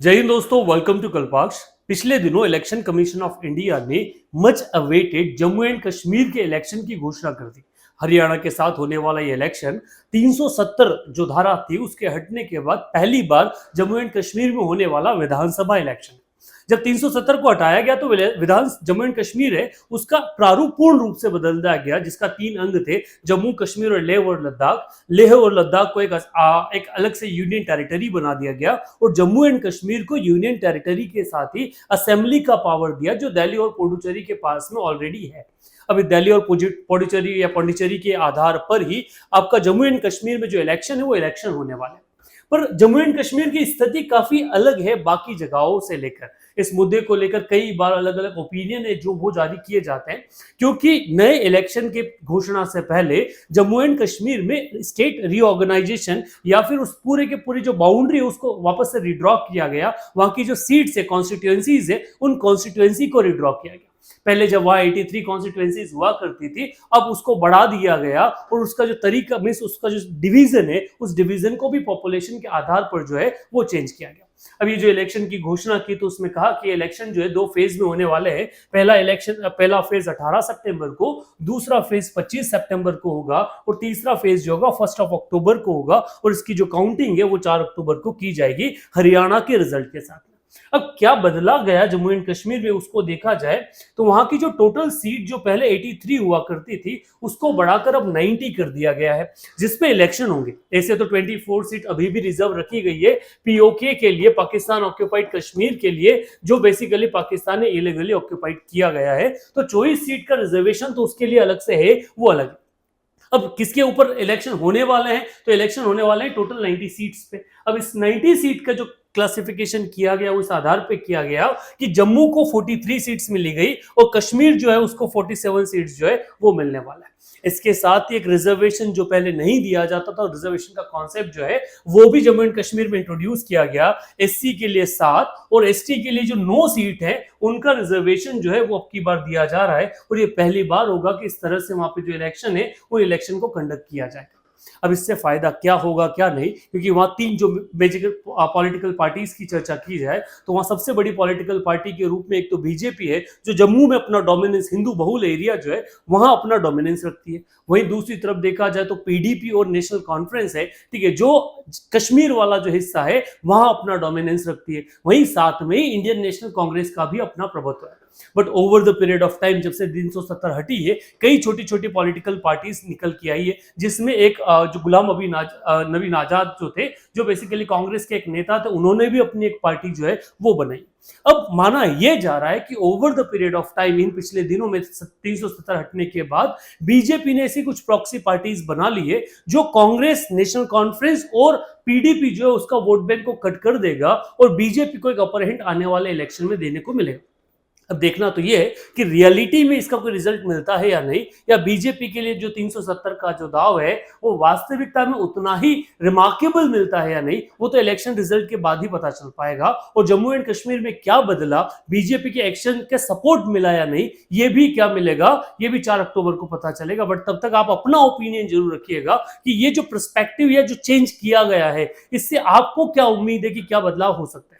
जय हिंद दोस्तों, welcome to कल्पाक्ष। पिछले दिनों इलेक्शन कमीशन ऑफ इंडिया ने much awaited Jammu and Kashmir के इलेक्शन की घोषणा कर दी। हरियाणा के साथ होने वाला ये इलेक्शन 370 जो धारा थी उसके हटने के बाद पहली बार जम्मू एंड कश्मीर में होने वाला विधानसभा इलेक्शन। जब 370 को हटाया गया तो विधान जम्मू एंड कश्मीर है उसका प्रारूप पूर्ण रूप से बदल दिया गया, जिसका 3 अंग थे, जम्मू कश्मीर और लेह और लद्दाख। लेह और लद्दाख को एक अलग से यूनियन टेरिटरी बना दिया गया और जम्मू एंड कश्मीर को यूनियन टेरिटरी के साथ ही असेंबली का पावर दिया, जो दिल्ली और पुडुचेरी के पास में ऑलरेडी है। अभी दिल्ली और पुडुचेरी या पांडिचेरी के आधार पर ही आपका जम्मू एंड कश्मीर में जो इलेक्शन है वो इलेक्शन होने वाला है। पर जम्मू एंड कश्मीर की स्थिति काफी अलग है बाकी जगहों से लेकर। इस मुद्दे को लेकर कई बार अलग अलग ओपिनियन है जो वो जारी किए जाते हैं, क्योंकि नए इलेक्शन के घोषणा से पहले जम्मू एंड कश्मीर में स्टेट रीऑर्गेनाइजेशन या फिर उस पूरे के पूरी जो बाउंड्री है उसको वापस से रिड्रॉ किया गया। वहां की जो सीट्स है, कॉन्स्टिट्यूएंसीज है, उन कॉन्स्टिट्यूएंसी को रिड्रॉ किया गया। पहले जब वहां 83 कॉन्स्टिट्यूएंसीज हुआ करती थी, अब उसको बढ़ा दिया गया और उसका जो तरीका मीन्स उसका जो डिवीजन है उस डिवीजन को भी पॉपुलेशन के आधार पर जो है वो चेंज किया गया। अब ये जो इलेक्शन की घोषणा की तो उसमें कहा कि इलेक्शन जो है 2 फेज में होने वाले हैं। पहला फेज 18 सितंबर को, दूसरा फेज 25 सितंबर को होगा और तीसरा फेज जो होगा 1 अक्टूबर को होगा और इसकी जो काउंटिंग है वो 4 अक्टूबर को की जाएगी हरियाणा के रिजल्ट के साथ। अब क्या बदला गया जम्मू एंड कश्मीर में उसको देखा जाए तो वहां की जो टोटल सीट जो पहले 83 हुआ करती थी उसको बढ़ाकर अब 90 कर दिया गया है, जिसपे इलेक्शन होंगे। ऐसे तो 24 सीट अभी भी रिजर्व रखी गई है पीओके के लिए, पाकिस्तान ऑक्यूपाइड कश्मीर के लिए, जो बेसिकली पाकिस्तान ने इलीगली ऑक्यूपाइड किया गया है। तो 24 सीट का रिजर्वेशन तो उसके लिए अलग से है, वो अलग है। अब किसके ऊपर इलेक्शन होने वाले हैं तो इलेक्शन होने वाले हैं टोटल 90 सीट्स पे। अब इस 90 सीट का जो क्लासिफिकेशन किया गया उस आधार पे किया गया कि जम्मू को 43 सीट्स मिली गई और कश्मीर जो है उसको 47 सीट्स जो है वो मिलने वाला है। इसके साथ ही एक रिजर्वेशन जो पहले नहीं दिया जाता था, रिजर्वेशन का कॉन्सेप्ट जो है वो भी जम्मू एंड कश्मीर में इंट्रोड्यूस किया गया। एससी के लिए 7 और एसटी के लिए जो 9 सीट है उनका रिजर्वेशन जो है वो अब की बार दिया जा रहा है और ये पहली बार होगा कि इस तरह से वहां पे जो इलेक्शन है वो इलेक्शन को कंडक्ट किया जाएगा। अब इससे फायदा क्या होगा क्या नहीं, क्योंकि वहां 3 जो मेजर पॉलिटिकल पार्टीज की चर्चा की जाए तो वहां सबसे बड़ी पॉलिटिकल पार्टी के रूप में एक तो बीजेपी है, जो जम्मू में अपना डोमिनेंस, हिंदू बहुल एरिया जो है वहां अपना डोमिनेंस रखती है। वहीं दूसरी तरफ देखा जाए तो पीडीपी और नेशनल कॉन्फ्रेंस है, ठीक है, जो कश्मीर वाला जो हिस्सा है वहां अपना डोमिनेंस रखती है। वहीं साथ में इंडियन नेशनल कांग्रेस का भी अपना प्रभुत्व है। But over the period of time जब से 370 हटी है, कई छोटी छोटी पॉलिटिकल पार्टीज निकल के आई है, जिसमें एक जो गुलाम नबी आजाद जो थे, जो बेसिकली कांग्रेस के एक नेता थे, उन्होंने भी अपनी एक पार्टी जो है वो बनाई। अब माना यह जा रहा है कि over the period of time, इन पिछले दिनों में 370 हटने के बाद बीजेपी ने ऐसी कुछ प्रॉक्सी पार्टीज बना ली है जो कांग्रेस, नेशनल कॉन्फ्रेंस और पीडीपी जो है उसका वोट बैंक को कट कर देगा और बीजेपी को एक अपर हैंड आने वाले इलेक्शन में देने को मिलेगा। अब देखना तो ये है कि रियलिटी में इसका कोई रिजल्ट मिलता है या नहीं, या बीजेपी के लिए जो 370 का जो दाव है वो वास्तविकता में उतना ही रिमार्केबल मिलता है या नहीं, वो तो इलेक्शन रिजल्ट के बाद ही पता चल पाएगा। और जम्मू एंड कश्मीर में क्या बदला, बीजेपी के एक्शन के सपोर्ट मिला या नहीं, ये भी क्या मिलेगा, ये भी 4 अक्टूबर को पता चलेगा। बट तब तक आप अपना ओपिनियन जरूर रखिएगा कि ये जो पर्सपेक्टिव या जो चेंज किया गया है इससे आपको क्या उम्मीद है कि क्या बदलाव हो सकता है।